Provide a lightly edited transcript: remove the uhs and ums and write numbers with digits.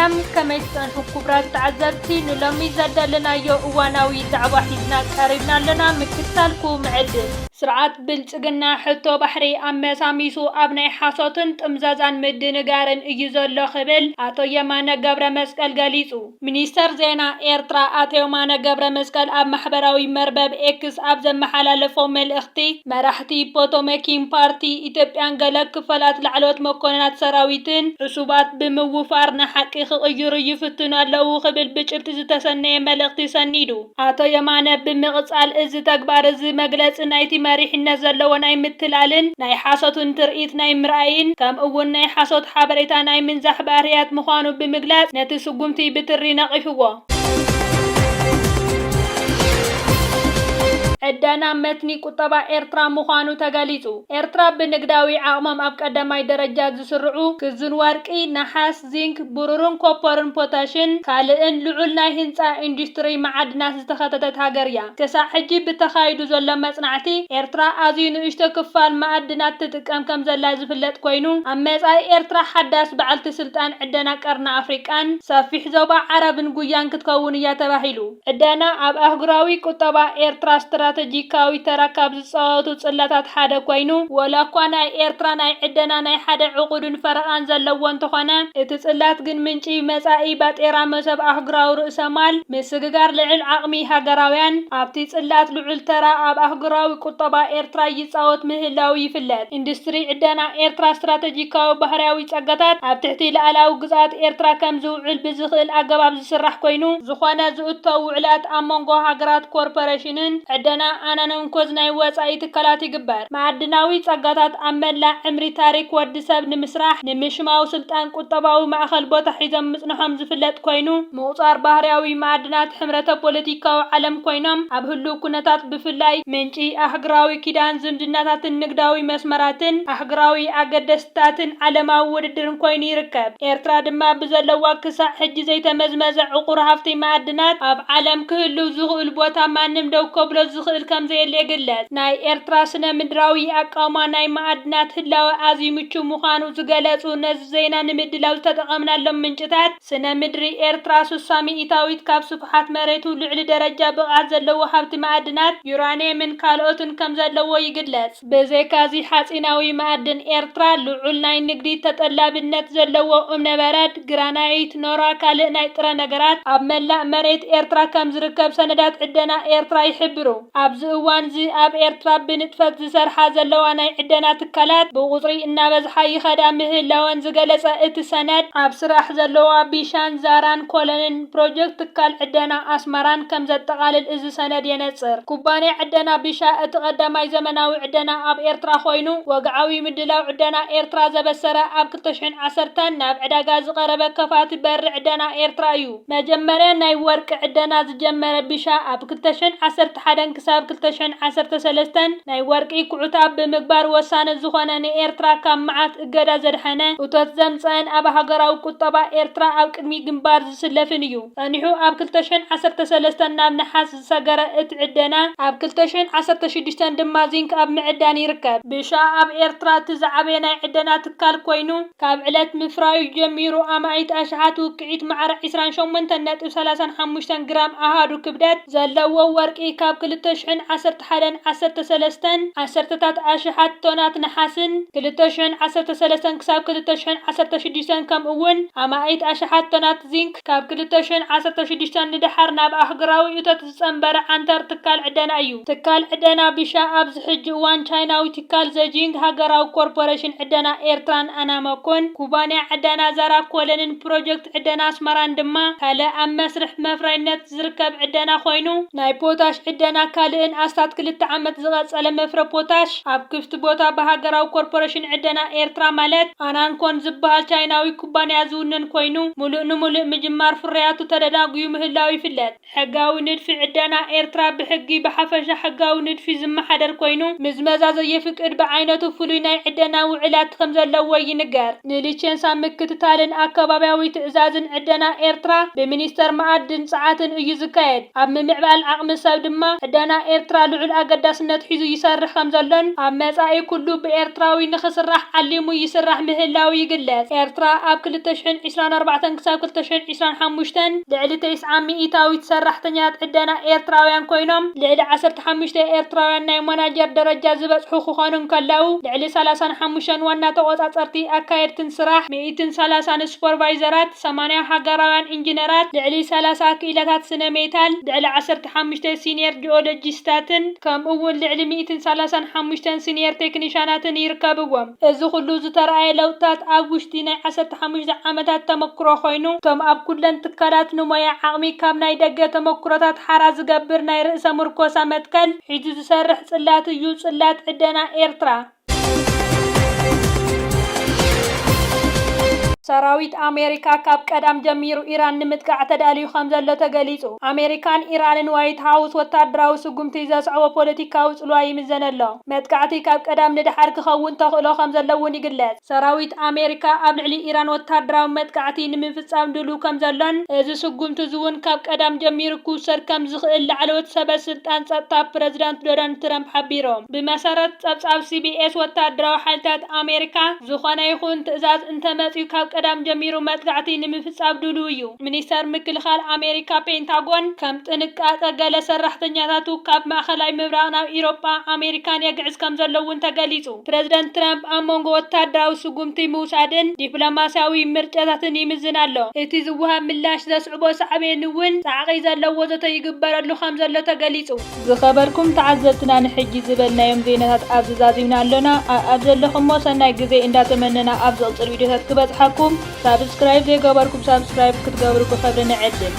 ሰላም ከመይስጠን ክቡራት ተዓዘብቲ ንሎሚ ዘደለናዮ እዋናዊ ዛዕባ ሒዝና ቀሪብና ኣለና ምክታልኩም ዕድል ስርዓት ብልጽግና ሕቶ ባሕሪ ኣመሳሚሱ ኣብ ናይ ሓሶትን ጥምዛዛን ምድንጋርን እዩ ዘሎ ክብል ኣቶ የማነ ገብረ መስቀል ገሊጹ። ሚኒስተር ዜና ኤርትራ ኣቶ የማነ ገብረ መስቀል ኣብ ማሕበራዊ መርበብ ኤክስ ኣብ ዘመሓላለፎ መልእኽቲ መራሕቲ ፖቶሜኪን ፓርቲ ኢትዮጵያን ገለ ክፈላት ላዕሎት መኮንናት ሰራዊትን ዕሱባት ብምውፋር ንሓቂ ክቕይሩ ይፍትኑ ኣለዉ ክብል ብጭብጢ ዝተሰነየ መልእኽቲ ሰኒዱ። ኣቶ የማነ ብምቕጻል እዚ ተግባር እዚ መግለጺ ናይቲ መሪሕነት ዘለዎ ናይ ምትላልን ናይ ሓሶትን ትርኢት ናይ ምርኣይን ከም እውን ናይ ሓሶት ሓበሬታ ናይ ምንዛሕ ባህርያት ምዃኑ ብምግላጽ ነቲ ስጉምቲ ብትሪ ነቒፍዎ። ዕዳና መትኒ ቁጠባ ኤርትራ ምዃኑ ተገሊጹ። ኤርትራ ብንግዳዊ ዓቕሞም ኣብ ቀዳማይ ደረጃ ዝስርዑ ክዝን ወርቂ፣ ነሓስ፣ ዚንክ፣ ብሩርን ኮፐርን ፖታሽን ካልእን ልዑል ናይ ህንፃ ኢንዱስትሪ መዓድናት ዝተኸተተት ሃገር እያ። ክሳብ ሕጂ ብተኻይዱ ዘሎ መጽናዕቲ ኤርትራ ኣዝዩ ንእሽቶ ክፋል መዓድናት ትጥቀም ከም ዘላ ዝፍለጥ ኮይኑ ኣብ መጻኢ ኤርትራ ሓዳስ በዓልቲ ስልጣን ዕደና ቀርኒ ኣፍሪቃን ሰፊሕ ዞባ ዓረብን ጉያን ክትከውን እያ ተባሂሉ። ዕደና ኣብ ኣህጉራዊ ቁጠባ ኤርትራ ስትራቴጂካዊ ተረካብ ዝፃወቱ ጽላታት ሓደ ኮይኑ ወላ እኳ ናይ ኤርትራ ናይ ዕደና ናይ ሓደ ዕቁድን ፈረቓን ዘለዎ እንተኾነ እቲ ጽላት ግን ምንጪ መጻኢ ባጤራ መሰብ ኣህጉራዊ ርእሰ ማል ምስግጋር ልዕል ዓቕሚ ሃገራውያን ኣብቲ ጽላት ልዑል ተራ ኣብ ኣህጉራዊ ቁጠባ ኤርትራ ይፃወት ምህላው ይፍለጥ። ኢንዱስትሪ ዕደና ኤርትራ ስትራቴጂካዊ ባህርያዊ ጸጋታት ኣብ ትሕቲ ላዕላዊ ግዛት ኤርትራ ከም ዝውዕል ብዝኽእል ኣገባብ ዝስራሕ ኮይኑ ዝኾነ ዝእተው ውዕላት ኣብ መንጎ ሃገራት ኮርፖሬሽንን ዕደና ኣናኖም ኮዝ ናይ ወጻኢ ትካላት ይግበር። ማዕድናዊ ጸጋታት ኣብ መላእ ዕምሪ ታሪክ ወዲ ሰብ ንምስራሕ ንምሽማው ስልጣን ቁጠባዊ ማእኸል ቦታ ሒዞም ምጽንሖም ዝፍለጥ ኮይኑ ምቁጻር ባህርያዊ ማዕድናት ሕብረተ ፖለቲካዊ ዓለም ኮይኖም ኣብ ህልው ኩነታት ብፍላይ ምንጪ ኣህጉራዊ ኪዳን ዝምድናታትን ንግዳዊ መስመራትን ኣህጉራዊ ኣገደስታትን ዓለማዊ ውድድርን ኮይኑ ይርከብ። ኤርትራ ድማ ብዘለዋ ክሳብ ሕጂ ዘይተመዝመዘ ዕቁር ሃፍቲ ማዕድናት ኣብ ዓለም ክህልው ዝኽእል ቦታ ማንም ደው ከብሎ ዝኽእል ከም ዘየለ ይግለጽ። ናይ ኤርትራ ስነ ምድራዊ ኣቃውማ ናይ ማዕድናት ህላወ ኣዝዩ ምቹው ምዃኑ ዝገለጹ ነዚ ዜና ንምድላው ዝተጠቐምናሎም ምንጭታት ስነ ምድሪ ኤርትራ 60% ካብ ስፍሓት መሬቱ ልዕሊ ደረጃ ብቕዓት ዘለዎ ሃብቲ ማዕድናት ዩራኒየምን ካልኦትን ከም ዘለዎ ይግለጽ። ብዘይካዚ ሓጺናዊ ማዕድን ኤርትራ ልዑል ናይ ንግዲ ተጠላብነት ዘለዎ እምነበረድ፣ ግራናይት፣ ኖራ ካልእ ናይ ጥረ ነገራት ኣብ መላእ መሬት ኤርትራ ከም ዝርከብ ሰነዳት ዕደና ኤርትራ ይሕብሩ። ኣብዚ እዋን እዚ ኣብ ኤርትራ ብንጥፈት ዝሰርሓ ዘለዋ ናይ ዕደና ትካላት ብቁጽሪ እናበዝሓ ይኸዳ ምህላወን ዝገለጸ እቲ ሰነድ ኣብ ስራሕ ዘለዋ ቢሻን፣ ዛራን ኮለንን ፕሮጀክት ትካል ዕደና ኣስመራን ከም ዘጠቓልል እዚ ሰነድ የነጽር። ኩባንያ ዕደና ቢሻ እቲ ቀዳማይ ዘመናዊ ዕደና ኣብ ኤርትራ ኮይኑ ወግዓዊ ምድላው ዕደና ኤርትራ ዘበሰረ ኣብ 2010 ናብ ዕዳጋ ዝቐረበ ከፋቲ በሪ ዕደና ኤርትራ እዩ። መጀመርያ ናይ ወርቂ ዕደና ዝጀመረ ቢሻ ኣብ 2011 ክሳብ 2013 ናይ ወርቂ ኩዕታ ብምግባር ወሳነ ዝኾነ ንኤርትራ ካብ መዓት እገዳ ዘድሐነ እቶት ዘምፀን ኣብ ሃገራዊ ቁጠባ ኤርትራ ኣብ ቅድሚ ግንባር ዝስለፍን እዩ። ጸኒሑ ኣብ 2013 ናብ ነሓስ ዝሰገረ እቲ ዕደና ኣብ 2016 ድማ ዚንክ ኣብ ምዕዳን ይርከብ። ቢሻ ኣብ ኤርትራ እቲ ዝዓበየ ናይ ዕደና ትካል ኮይኑ ካብ ዕለት ምፍራዩ ጀሚሩ ኣማዒት ኣሽሓት ውቅዒት ማዕረ 28.35 ግራም ኣሃዱ ክብደት ዘለዎ ወርቂ ካብ 2011-13 ዓሰርተታት ኣሽሓት ቶናት ነሓስን 2013 ክሳብ 2016 ከም እውን ኣማዒት ኣሽሓት ቶናት ዚንክ ካብ 2016 ንድሓር ናብ ኣህጉራዊ እቶት ዝጸንበረ ዓንተር ትካል ዕደና እዩ። ትካል ዕደና ቢሻ ኣብዚ ሕጂ እዋን ቻይናዊ ትካል ዘጂንግ ሃገራዊ ኮርፖሬሽን ዕደና ኤርትራን ኣናመኮን ኩባንያ ዕደና ዛራ ኮለንን ፕሮጀክት ዕደና ኣስመራን ድማ ካልእ ኣብ መስርሕ መፍረይነት ዝርከብ ዕደና ኮይኑ ናይ ፖታሽ ዕደና ካልእን ኣስታት 2 ዓመት ዝቐጸለ መፍረ ፖታሽ ኣብ ክፍቲ ቦታ በሃገራዊ ኮርፖሬሽን ዕደና ኤርትራ ማለት ኣናንኮን ዝበሃል ቻይናዊ ኩባንያ ዝውነን ኮይኑ ሙሉእ ንሙሉእ ምጅማር ፍርያቱ ተደዳግዩ ምህላው ይፍለጥ። ሕጋዊ ንድፊ ዕደና ኤርትራ ብሕጊ ብሓፈሻ ሕጋዊ ንድፊ ዝመሓደር ኮይኑ ምዝመዛ ዘየፍቅድ ብዓይነቱ ፍሉይ ናይ ዕደና ውዕላት ከም ዘለዎ ይንገር። ንሊቸንሳ ምክትታልን ኣከባቢያዊ ትእዛዝን ዕደና ኤርትራ ብሚኒስተር ማዕድን ፀዓትን እዩ ዝካየድ። ኣብ ምምዕባል ዓቕሚ ሰብ ድማ ዕደና ኤርትራ ልዑል ኣገዳስነት ሒዙ ይሰርሕ ከም ዘሎን ኣብ መጻኢ ኩሉ ብኤርትራዊ ንኽስራሕ ዓሊሙ ይስራሕ ምህላው ይግለጽ። ኤርትራ ኣብ 2024 ክሳብ 2025 ልዕሊ 90 ሚኢታዊት ሰራሕተኛታት ዕደና ኤርትራውያን ኮይኖም ልዕሊ 15 ኤርትራውያን ናይ ማናጀር ደረጃ ዝበጽሑ ክኾኑ ከለዉ ልዕሊ 35 ዋና ተቆጻጸርቲ ኣካየድትን ስራሕ 130 ሱፐርቫይዘራት 80 ሃገራውያን ኢንጂነራት ልዕሊ 30 ክኢላታት ስነ ሜታል ልዕሊ 15 ሲኒየር ጂኦሎጂስታትን ከምኡውን ልዕሊ 135 ሲኒየር ቴክኒሽያናትን ይርከብዎም። እዚ ኩሉ ዝተረኣየ ለውጥታት ኣብ ውሽጢ ናይ 15 ዓመታት ተመክሮ ኮይኑ እቶም ኣብ ኩለን ትካላት ንሞያ ዓቕሚ ካብ ናይ ደገ ተመክሮታት ሓራ ዝገብር ናይ ርእሰ ምርኮሳ መትከል ሒዙ ዝሰርሕ ጽላት እዩ ጽላት ዕደና ኤርትራ። ሰራዊት ኣሜሪካ ካብ ቀዳም ጀሚሩ ኢራን ንምጥቃዕ ተዳልዩ ከም ዘሎ ተገሊጹ። ኣሜሪካን ኢራንን ዋይት ሃውስ ወታደራዊ ስጉምቲ ዘስዕቦ ፖለቲካዊ ጽልዋ ይምዘነሎ። መጥቃዕቲ ካብ ቀዳም ንድሓር ክኸውን ተኽእሎ ከም ዘለውን ይግለጽ። ሰራዊት ኣሜሪካ ኣብ ልዕሊ ኢራን ወታደራዊ መጥቃዕቲ ንምፍጻም ድሉ ከም ዘሎን እዚ ስጉምቲ እውን ካብ ቀዳም ጀሚሩ ክውሰድ ከም ዝኽእል ላዕለዎት ሰበስልጣን ጸጥታ ፕረዚደንት ዶናልድ ትራምፕ ሓቢሮም። ብመሰረት ጸብጻብ ሲቢኤስ ወታደራዊ ሓይልታት ኣሜሪካ ዝኾነ ይኹን ትዕዛዝ እንተመጽኡ ካብ ቀዳም ጀሚሩ መጥቃዕቲ ንምፍጻም ድሉ እዩ። ሚኒስተር ምክልኻል ኣሜሪካ ፔንታጎን ከም ጥንቃቐ ገለ ሰራሕተኛታቱ ካብ ማእኸላይ ምብራቕ ናብ ኢሮጳ ኣሜሪካን የግዕዝ ከም ዘለውን ተገሊጹ። ፕረዚደንት ትራምፕ ኣብ መንጎ ወታደራዊ ስጉምቲ ምውሳድን ዲፕሎማስያዊ ምርጫታትን ይምዝን ኣሎ። እቲ ዝወሃብ ምላሽ ዘስዕቦ ሳዕቤን እውን ጻዕቒ ዘለዎ ዘተ ይግበረሉ ከም ዘሎ ተገሊጹ። ዝኸበርኩም ተዓዘብትና ንሕጂ ዝበልናዮም ዜናታት ኣብ ዝዛዚምና ኣለና። ኣብ ዘለኹም ሰናይ ግዜ እንዳተመነና ኣብ ዝቕፅል ቪድዮታት ክበጽሓኩም ሰብስክራይብ ዘይገበርኩም ሰብስክራይብ ክትገብሩ ብኸብሪ ንዕድም።